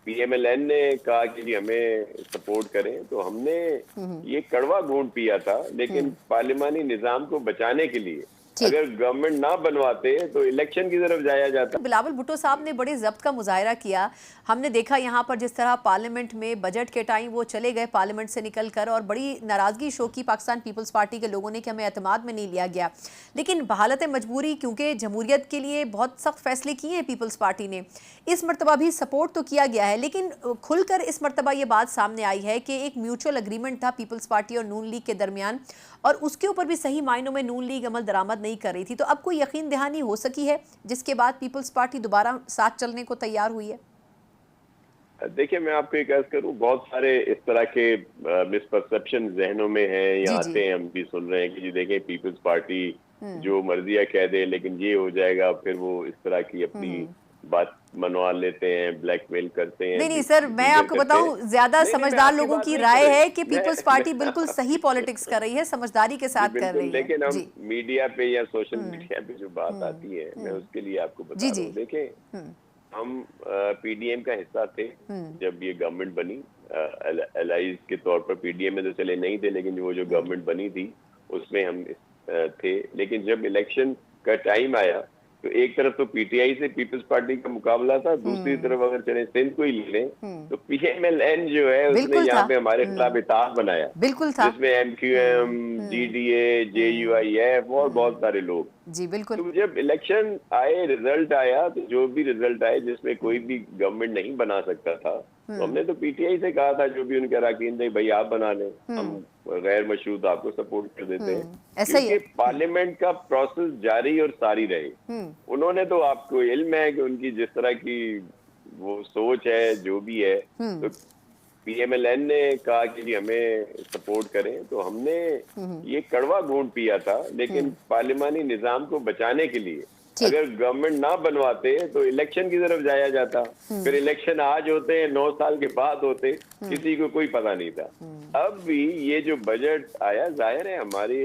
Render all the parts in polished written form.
पीएमएलएन ने कहा कि जी हमें सपोर्ट करें, तो हमने ये कड़वा घूंट पिया था, लेकिन पार्लिमानी निजाम को बचाने के लिए ठीक। अगर गवर्नमेंट ना बनवाते तो इलेक्शन की तरफ जाया जाता। बिलावल भुट्टो साहब ने बड़े जब्त का मुजाहरा किया। हमने देखा यहाँ पर जिस तरह पार्लियामेंट में बजट के टाइम वो चले गए पार्लियामेंट से निकलकर, और बड़ी नाराजगी शो की पाकिस्तान पीपल्स पार्टी के लोगों ने कि हमें एतमाद में नहीं लिया गया। लेकिन बहालत मजबूरी, क्योंकि जमहूरियत के लिए बहुत सख्त फैसले किए हैं पीपल्स पार्टी ने, इस मरतबा भी सपोर्ट तो किया गया है। लेकिन खुलकर इस मरतबा ये बात सामने आई है कि एक म्यूचुअल अग्रीमेंट था पीपल्स पार्टी और नून लीग के दरमियान, और उसके ऊपर भी सही मायनों में नून लीग अमल दरामद नहीं कर रही थी। तो अब कोई यकीन दहानी हो सकी है जिसके बाद पीपल्स पार्टी दोबारा साथ चलने को तैयार हुई है? देखिए, मैं आपको एक अर्ज करूं, बहुत सारे इस तरह के मिसपरसेप्शन जहनों में हैं या जी जी। आते हैं, हम भी सुन रहे हैं कि जी देखें पीपल्स पार्टी जो मर्जिया कह दे, लेकिन ये हो जाएगा, फिर वो इस तरह की अपनी बात मनवा लेते हैं, ब्लैकमेल करते हैं, नहीं नहीं सर, मैं लीडर आपको करते हैं। बताऊं, ज्यादा नहीं नहीं, मैं समझदार आपकी लोगों बात की नहीं राय कर है कि मैं, पीपल्स पार्टी बिल्कुल सही पॉलिटिक्स कर रही है, समझदारी के जी साथ कर बिल्कुल, रही है। लेकिन हम जी। मीडिया पे या सोशल मीडिया पे जो बात आती है, मैं उसके लिए आपको बता जी रहा जी। हूँ। देखें, हम पीडीएम का हिस्सा थे जब ये गवर्नमेंट बनी। एलाइज के तौर पर पीडीएम में तो चले नहीं थे, लेकिन वो जो गवर्नमेंट बनी थी उसमें हम थे। लेकिन जब इलेक्शन का टाइम आया तो एक तरफ तो पीटीआई से पीपल्स पार्टी का मुकाबला था, दूसरी तरफ अगर चले सिंध को ही ले लें तो पीएमएलएन जो है उसने बिल्कुल यहाँ था। पे हमारे खिलाफ इताद बनाया, बिल्कुल था। जिसमें एमक्यूएम, जीडीए, जेयूआईएफ और बहुत सारे लोग। जी बिल्कुल। तो जब इलेक्शन आए, रिजल्ट आया, तो जो भी रिजल्ट आए जिसमें कोई भी गवर्नमेंट नहीं बना सकता था, तो हमने तो पीटीआई से कहा था, जो भी उनके अरकान थे, भाई आप बना लें, हम गैर मशरूत आपको सपोर्ट कर देते हैं, ऐसा ही क्योंकि है। पार्लियामेंट का प्रोसेस जारी और सारी रहे। उन्होंने तो, आपको इल्म है कि उनकी जिस तरह की वो सोच है, जो भी है, तो पीएमएलएन ने कहा कि जी हमें सपोर्ट करें, तो हमने ये कड़वा घूंट पिया था, लेकिन पार्लिमानी निजाम को बचाने के लिए ठीक। अगर गवर्नमेंट ना बनवाते तो इलेक्शन की तरफ जाया जाता। फिर इलेक्शन आज होते हैं, 9 साल के बाद होते, किसी को कोई पता नहीं था। अब भी ये जो बजट आया, जाहिर है हमारे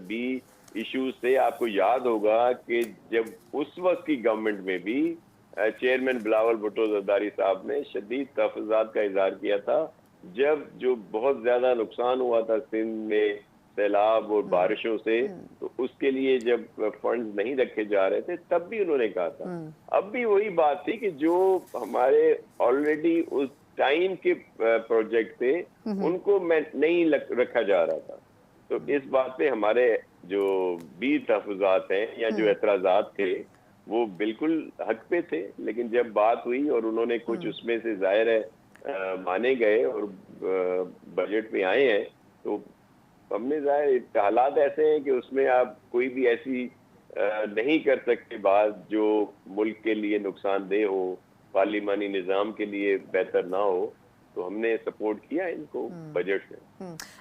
भी इश्यूज से, आपको याद होगा कि जब उस वक्त की गवर्नमेंट में भी चेयरमैन बिलावल भुट्टो जरदारी साहब ने शदीद तहफ़्फ़ुज़ात का इजहार किया था, जब जो बहुत ज्यादा नुकसान हुआ था सिंध में सैलाब और बारिशों से, तो उसके लिए जब फंड्स नहीं रखे जा रहे थे, तब भी उन्होंने कहा था। अब भी वही बात थी कि जो हमारे ऑलरेडी उस टाइम के प्रोजेक्ट थे, उनको नहीं रखा जा रहा था। तो इस बात पे हमारे जो भी तहफ़्फ़ुज़ात हैं या जो एतराज़ात थे, वो बिल्कुल हक पे थे। लेकिन जब बात हुई और उन्होंने कुछ उसमें से जाहिर है माने गए और बजट में आए हैं, तो हमने जाहिर हालात ऐसे हैं कि उसमें आप कोई भी ऐसी नहीं कर सकते बात जो मुल्क के लिए नुकसानदेह हो, पार्लिमानी निज़ाम के लिए बेहतर ना हो। तो हमने सपोर्ट किया इनको बजट से।